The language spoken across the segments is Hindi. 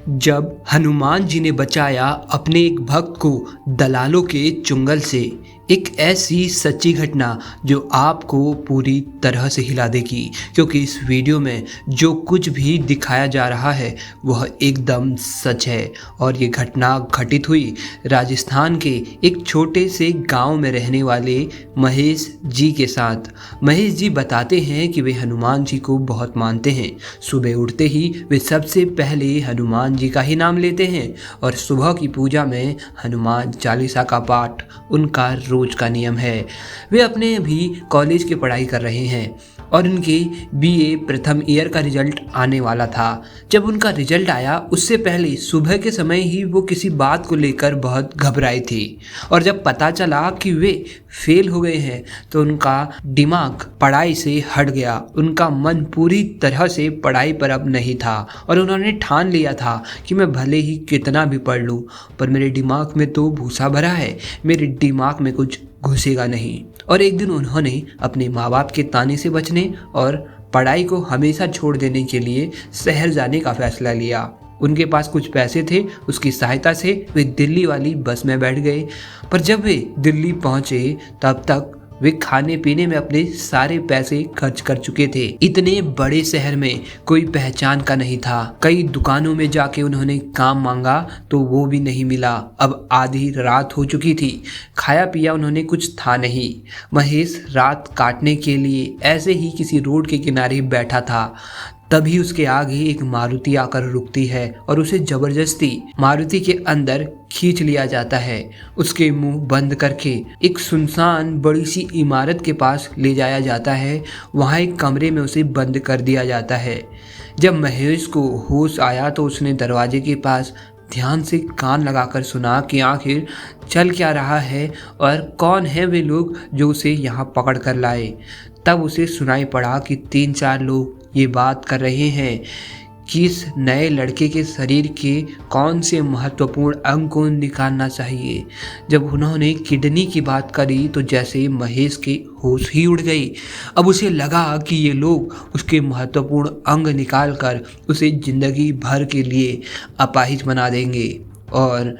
जब हनुमान जी ने बचाया अपने एक भक्त को दलालों के चुंगल से। एक ऐसी सच्ची घटना जो आपको पूरी तरह से हिला देगी, क्योंकि इस वीडियो में जो कुछ भी दिखाया जा रहा है वह एकदम सच है। और ये घटना घटित हुई राजस्थान के एक छोटे से गांव में रहने वाले महेश जी के साथ। महेश जी बताते हैं कि वे हनुमान जी को बहुत मानते हैं। सुबह उठते ही वे सबसे पहले हनुमान जी का ही नाम लेते हैं और सुबह की पूजा में हनुमान चालीसा का पाठ उनका रोज का नियम है। वे अपने अभी कॉलेज की पढ़ाई कर रहे हैं और उनके बीए प्रथम ईयर का रिजल्ट आने वाला था। जब उनका रिजल्ट आया उससे पहले सुबह के समय ही वो किसी बात को लेकर बहुत घबराई थी, और जब पता चला कि वे फेल हो गए हैं तो उनका दिमाग पढ़ाई से हट गया। उनका मन पूरी तरह से पढ़ाई पर अब नहीं था और उन्होंने ठान लिया था कि मैं भले ही कितना भी पढ़ लूँ पर मेरे दिमाग में तो भूसा भरा है, मेरे दिमाग में कुछ घुसेगा नहीं। और एक दिन उन्होंने अपने माँ बाप के ताने से बचने और पढ़ाई को हमेशा छोड़ देने के लिए शहर जाने का फैसला लिया। उनके पास कुछ पैसे थे, उसकी सहायता से वे दिल्ली वाली बस में बैठ गए। पर जब वे दिल्ली पहुंचे तब तक वे खाने पीने में अपने सारे पैसे खर्च कर चुके थे। इतने बड़े शहर में कोई पहचान का नहीं था। कई दुकानों में जाके उन्होंने काम मांगा तो वो भी नहीं मिला। अब आधी रात हो चुकी थी, खाया पिया उन्होंने कुछ था नहीं। महेश रात काटने के लिए ऐसे ही किसी रोड के किनारे बैठा था, तभी उसके आगे एक मारुति आकर रुकती है और उसे जबरदस्ती मारुति के अंदर खींच लिया जाता है। उसके मुंह बंद करके एक सुनसान बड़ी सी इमारत के पास ले जाया जाता है। वहाँ एक कमरे में उसे बंद कर दिया जाता है। जब महेश को होश आया तो उसने दरवाजे के पास ध्यान से कान लगाकर सुना कि आखिर चल क्या रहा है और कौन है वे लोग जो उसे यहाँ पकड़ कर लाए। तब उसे सुनाई पड़ा कि 3-4 लोग ये बात कर रहे हैं कि इस नए लड़के के शरीर के कौन से महत्वपूर्ण अंग को निकालना चाहिए। जब उन्होंने किडनी की बात करी तो जैसे महेश के होश ही उड़ गई। अब उसे लगा कि ये लोग उसके महत्वपूर्ण अंग निकाल कर उसे जिंदगी भर के लिए अपाहिज बना देंगे, और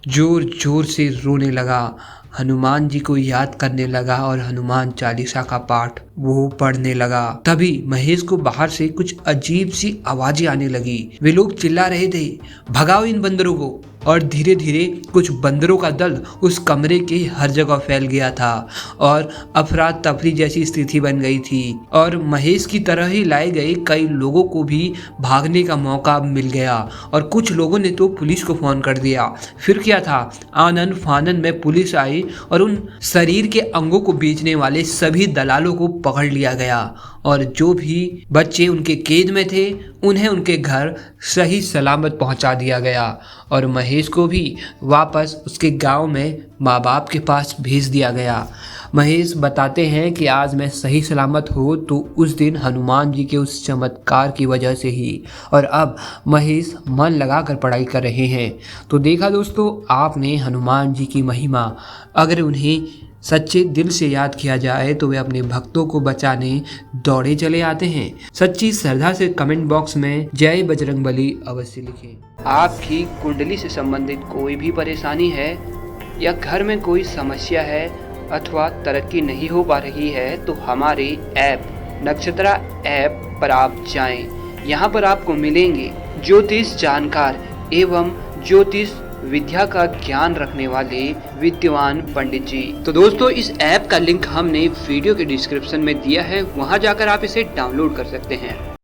जोर जोर से रोने लगा। हनुमान जी को याद करने लगा और हनुमान चालीसा का पाठ वो पढ़ने लगा। तभी महेश को बाहर से कुछ अजीब सी आवाजें आने लगी। वे लोग चिल्ला रहे थे, भगाओ इन बंदरों को। और धीरे धीरे कुछ बंदरों का दल उस कमरे के हर जगह फैल गया था और अफरा तफरी जैसी स्थिति बन गई थी। और महेश की तरह ही लाए गए कई लोगों को भी भागने का मौका मिल गया और कुछ लोगों ने तो पुलिस को फोन कर दिया। फिर क्या था, आनन फानन में पुलिस आई और उन शरीर के अंगों को बेचने वाले सभी दलालों को पकड़ लिया गया और जो भी बच्चे उनके कैद में थे उन्हें उनके घर सही सलामत पहुंचा दिया गया और महेश को भी वापस उसके गांव में माँ बाप के पास भेज दिया गया। महेश बताते हैं कि आज मैं सही सलामत हो तो उस दिन हनुमान जी के उस चमत्कार की वजह से ही, और अब महेश मन लगाकर पढ़ाई कर रहे हैं। तो देखा दोस्तों आपने हनुमान जी की महिमा। अगर उन्हें सच्चे दिल से याद किया जाए तो वे अपने भक्तों को बचाने दौड़े चले आते हैं। सच्ची श्रद्धा से कमेंट बॉक्स में जय बजरंगबली अवश्य लिखें। आपकी कुंडली से संबंधित कोई भी परेशानी है या घर में कोई समस्या है अथवा तरक्की नहीं हो पा रही है तो हमारे ऐप नक्षत्रा ऐप पर आप जाएं। यहाँ पर आपको मिलेंगे ज्योतिष जानकार एवं ज्योतिष विद्या का ज्ञान रखने वाले विद्वान पंडित जी। तो दोस्तों इस ऐप का लिंक हमने वीडियो के डिस्क्रिप्शन में दिया है, वहां जाकर आप इसे डाउनलोड कर सकते हैं।